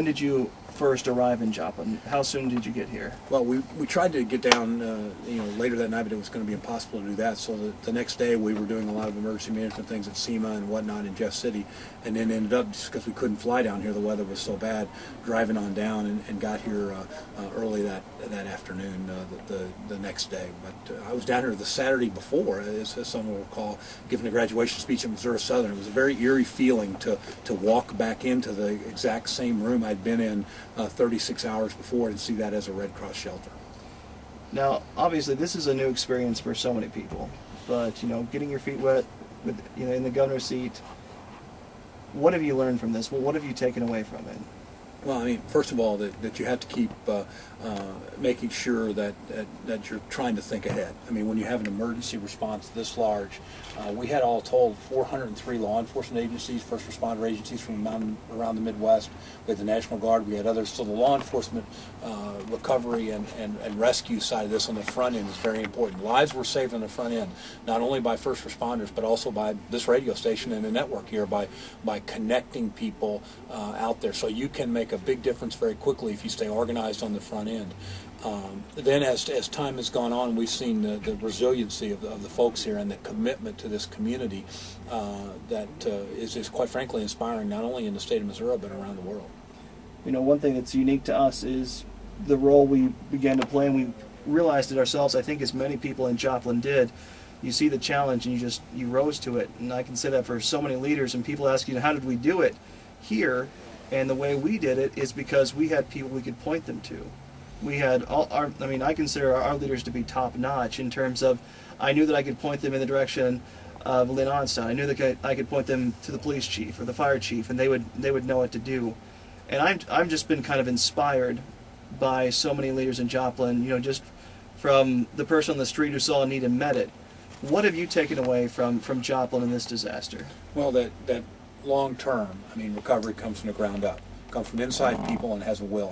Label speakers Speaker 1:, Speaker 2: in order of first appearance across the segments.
Speaker 1: when did you first arrive in Joplin? How soon did you get here?
Speaker 2: Well, we tried to get down, later that night, but it was going to be impossible to do that. So the next day we were doing a lot of emergency management things at SEMA and whatnot in Jeff City, and then ended up, just because we couldn't fly down here, the weather was so bad, driving on down and got here early that afternoon, the next day. But I was down here the Saturday before, as someone will recall, giving a graduation speech at Missouri Southern. It was a very eerie feeling to walk back into the exact same room I'd been in 36 hours before and see that as a Red Cross shelter.
Speaker 1: Now, obviously, this is a new experience for so many people, but getting your feet wet with in the governor's seat. What have you learned from this? Well, what have you taken away from it?
Speaker 2: Well, I mean, first of all, that you have to keep making sure that you're trying to think ahead. I mean, when you have an emergency response this large, we had all told 403 law enforcement agencies, first responder agencies from around the Midwest. We had the National Guard. We had others. So the law enforcement recovery and rescue side of this on the front end is very important. Lives were saved on the front end, not only by first responders, but also by this radio station and the network here, by connecting people out there. So you can make a big difference very quickly if you stay organized on the front end. Then as time has gone on, we've seen the resiliency of the folks here and the commitment to this community that is quite frankly inspiring, not only in the state of Missouri but around the world.
Speaker 1: One thing that's unique to us is the role we began to play, and we realized it ourselves, I think as many people in Joplin did. You see the challenge and you rose to it, and I can say that for so many leaders, and people ask, how did we do it here? And the way we did it is because we had people we could point them to. We had I consider our leaders to be top notch in terms of, I knew that I could point them in the direction of Lynn Onstad. I knew that I could point them to the police chief or the fire chief, and they would know what to do. And I've just been kind of inspired by so many leaders in Joplin, just from the person on the street who saw a need and met it. What have you taken away from Joplin in this disaster?
Speaker 2: Well, that long term, recovery comes from the ground up, comes from inside people and has a will.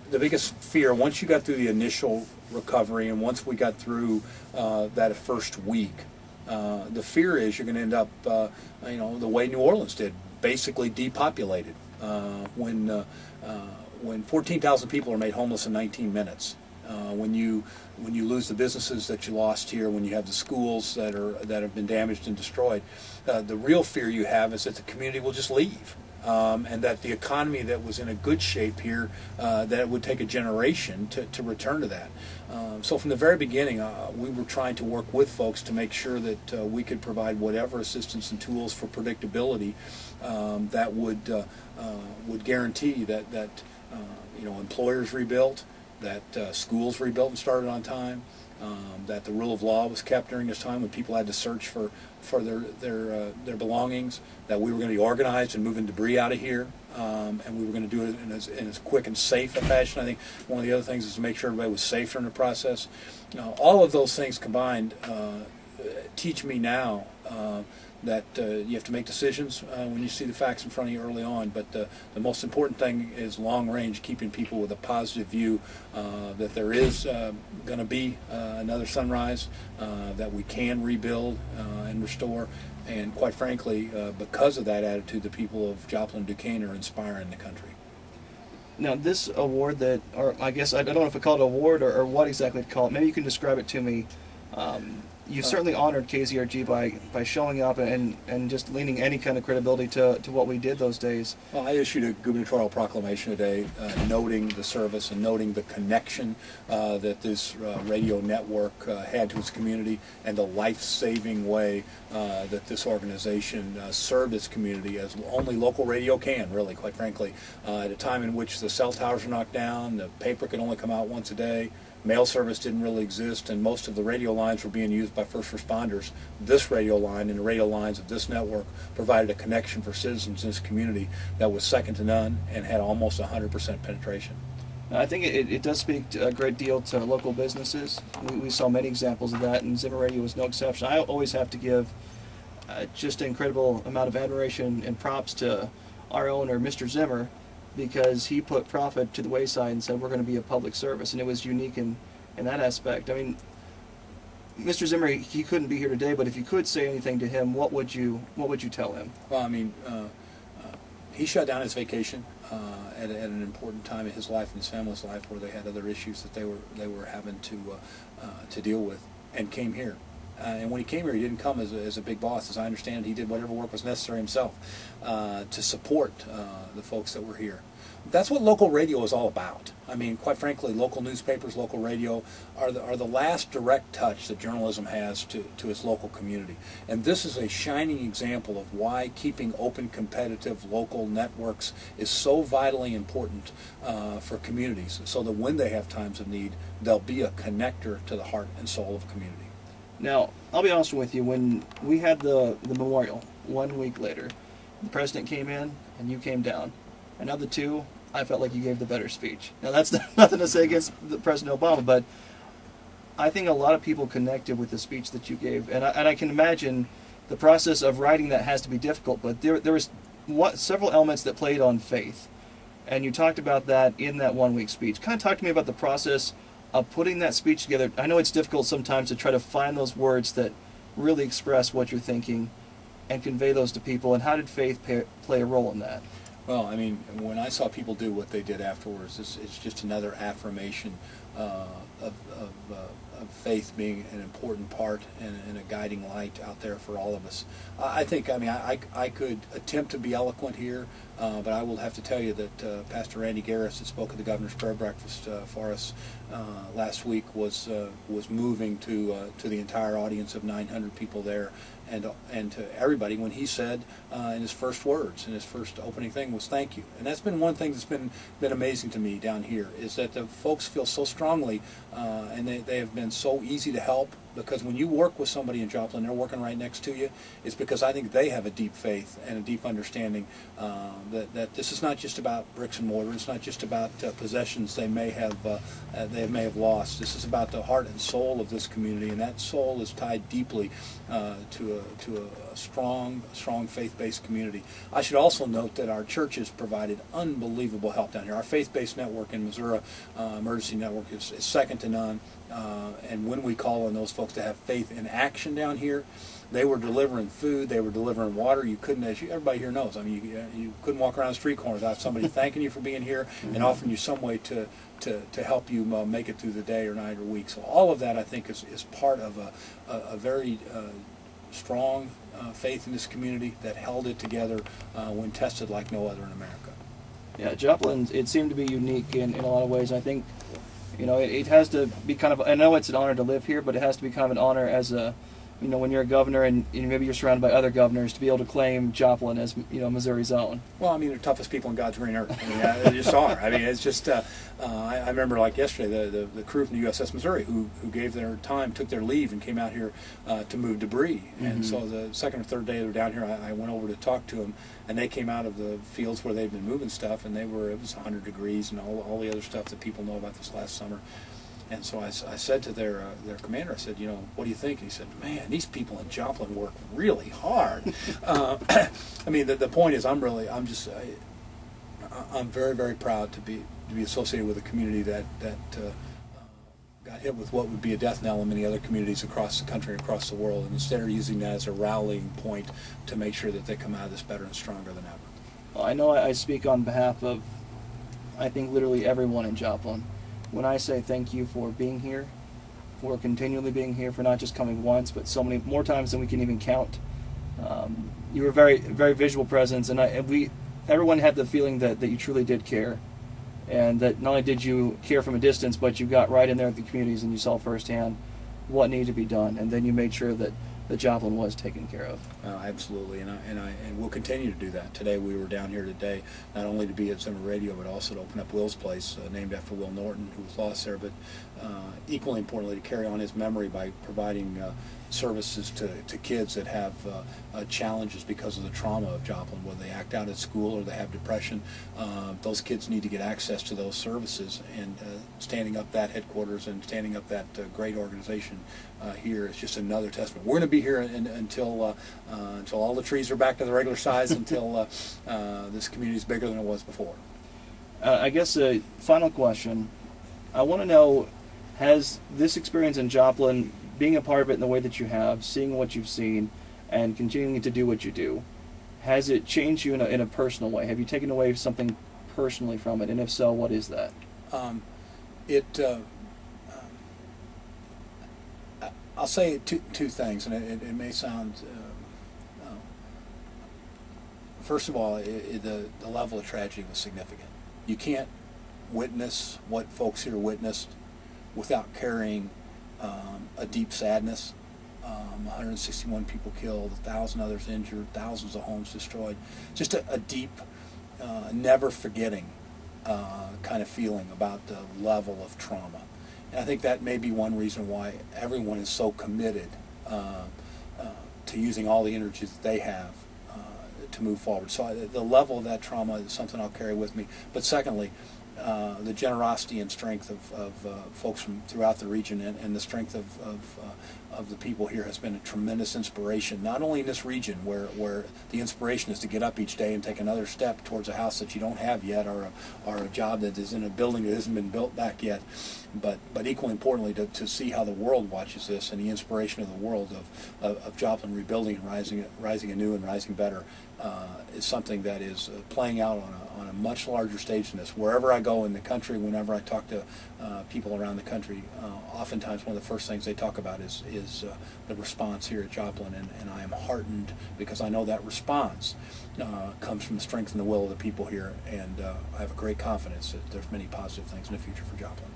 Speaker 2: The biggest fear, once you got through the initial recovery and once we got through that first week, the fear is you're going to end up, the way New Orleans did, basically depopulated. When 14,000 people are made homeless in 19 minutes, when you lose the businesses that you lost here, when you have the schools that have been damaged and destroyed, the real fear you have is that the community will just leave, and that the economy that was in a good shape here, that it would take a generation to return to that. So from the very beginning, we were trying to work with folks to make sure that we could provide whatever assistance and tools for predictability that would guarantee that employers rebuilt, that schools rebuilt and started on time, that the rule of law was kept during this time when people had to search for their belongings, that we were going to be organized and moving debris out of here, and we were going to do it in as quick and safe a fashion. I think one of the other things is to make sure everybody was safe during the process. All of those things combined teach me now that you have to make decisions when you see the facts in front of you early on, but the most important thing is long range, keeping people with a positive view that there is going to be another sunrise, that we can rebuild and restore, and quite frankly, because of that attitude, the people of Joplin and Duquesne are inspiring the country.
Speaker 1: Now, this award or I guess I don't know if I call it an award or what exactly to call it. Maybe you can describe it to me. You've certainly honored KZRG by showing up and just leaning any kind of credibility to what we did those days.
Speaker 2: Well, I issued a gubernatorial proclamation today noting the service and noting the connection that this radio network had to its community, and the life-saving way that this organization served its community as only local radio can, really, quite frankly. At a time in which the cell towers were knocked down, the paper could only come out once a day, mail service didn't really exist, and most of the radio lines were being used by first responders. This radio line and the radio lines of this network provided a connection for citizens in this community that was second to none and had almost 100% penetration.
Speaker 1: I think it does speak a great deal to local businesses. We saw many examples of that, and Zimmer Radio was no exception. I always have to give just an incredible amount of admiration and props to our owner, Mr. Zimmer, because he put profit to the wayside and said we're going to be a public service, and it was unique in that aspect. Mr. Zimmer, he couldn't be here today, but if you could say anything to him, what would you tell him?
Speaker 2: Well, he shut down his vacation. at an important time in his life and his family's life, where they had other issues that they were having to deal with, and came here. And when he came here, he didn't come as a big boss. As I understand it, he did whatever work was necessary himself to support the folks that were here. That's what local radio is all about. I mean, quite frankly, local newspapers, local radio are the last direct touch that journalism has to its local community. And this is a shining example of why keeping open, competitive local networks is so vitally important for communities, so that when they have times of need, they'll be a connector to the heart and soul of a community.
Speaker 1: Now, I'll be honest with you, when we had the memorial 1 week later, the president came in and you came down. And of the two, I felt like you gave the better speech. Now, that's nothing to say against the President Obama, but I think a lot of people connected with the speech that you gave. And I can imagine the process of writing that has to be difficult, but there was several elements that played on faith. And you talked about that in that 1 week speech. Kind of talk to me about the process of putting that speech together. I know it's difficult sometimes to try to find those words that really express what you're thinking and convey those to people. And how did faith play a role in that?
Speaker 2: Well, I mean, when I saw people do what they did afterwards, it's just another affirmation of faith being an important part and a guiding light out there for all of us. I think, I mean, I could attempt to be eloquent here, but I will have to tell you that Pastor Randy Garris, that spoke at the Governor's Prayer Breakfast for us last week, was moving to the entire audience of 900 people there, and to everybody when he said in his first words, in his first opening thing, was thank you. And that's been one thing that's been amazing to me down here, is that the folks feel so strongly, and they have been so easy to help, because when you work with somebody in Joplin, they're working right next to you, it's because I think they have a deep faith and a deep understanding that this is not just about bricks and mortar. It's not just about possessions they may have lost. This is about the heart and soul of this community, and that soul is tied deeply to a strong faith-based community. I should also note that our churches provided unbelievable help down here. Our faith-based network in Missouri, emergency network, is second to none. And when we call on those folks to have faith in action down here, they were delivering food, they were delivering water. You couldn't, as everybody here knows, I mean, you couldn't walk around the street corner without somebody thanking you for being here and offering you some way to help you make it through the day or night or week. So all of that, I think, is part of a very strong faith in this community that held it together when tested like no other in America.
Speaker 1: Yeah, Joplin, it seemed to be unique in a lot of ways. I think, you know, it has to be kind of, I know it's an honor to live here, but it has to be kind of an honor as a, you know, when you're a governor and maybe you're surrounded by other governors, to be able to claim Joplin as, you know, Missouri's own. Well, I mean, they're the toughest people in God's green earth. I mean, they just are. I mean, it's just, I remember like yesterday, the crew from the USS Missouri who gave their time, took their leave and came out here to move debris. And so the second or third day they were down here, I went over to talk to them, and they came out of the fields where they'd been moving stuff, and it was 100 degrees and all the other stuff that people know about this last summer. And so I said to their commander, I said, you know, what do you think? And he said, man, these people in Joplin work really hard. I mean, the point is, I'm very, very proud to be associated with a community that got hit with what would be a death knell in many other communities across the country and across the world, and instead are using that as a rallying point to make sure that they come out of this better and stronger than ever. Well, I know I speak on behalf of, I think, literally everyone in Joplin when I say thank you for being here, for continually being here, for not just coming once, but so many more times than we can even count. You were a very, very visual presence, and everyone had the feeling that you truly did care, and that not only did you care from a distance, but you got right in there with the communities and you saw firsthand what needed to be done, and then you made sure that Joplin was taken care of. Absolutely, and we'll continue to do that. Today we were down here today, not only to be at Zimmer Radio, but also to open up Will's Place, named after Will Norton, who was lost there, but equally importantly, to carry on his memory by providing services to kids that have challenges because of the trauma of Joplin, whether they act out at school or they have depression. Those kids need to get access to those services, and standing up that headquarters and standing up that great organization here is just another testament. We're going to be here until all the trees are back to the regular size, until this community is bigger than it was before. I guess a final question. I want to know, has this experience in Joplin, being a part of it in the way that you have, seeing what you've seen, and continuing to do what you do, has it changed you in a personal way? Have you taken away something personally from it? And if so, what is that?
Speaker 2: I'll say two things, and it may sound. First of all, the level of tragedy was significant. You can't witness what folks here witnessed without carrying a deep sadness. 161 people killed, 1,000 others injured, thousands of homes destroyed. Just a deep, never forgetting kind of feeling about the level of trauma. And I think that may be one reason why everyone is so committed to using all the energies that they have to move forward. So the level of that trauma is something I'll carry with me. But secondly, the generosity and strength of folks from throughout the region, and the strength of the people here has been a tremendous inspiration, not only in this region where the inspiration is to get up each day and take another step towards a house that you don't have yet, or a job that is in a building that hasn't been built back yet, but equally importantly to see how the world watches this, and the inspiration of the world of Joplin rebuilding and rising anew and rising better is something that is playing out on a much larger stage than this. Wherever I go in the country, whenever I talk to people around the country, oftentimes one of the first things they talk about is the response here at Joplin, and I am heartened because I know that response comes from the strength and the will of the people here, and I have a great confidence that there's many positive things in the future for Joplin.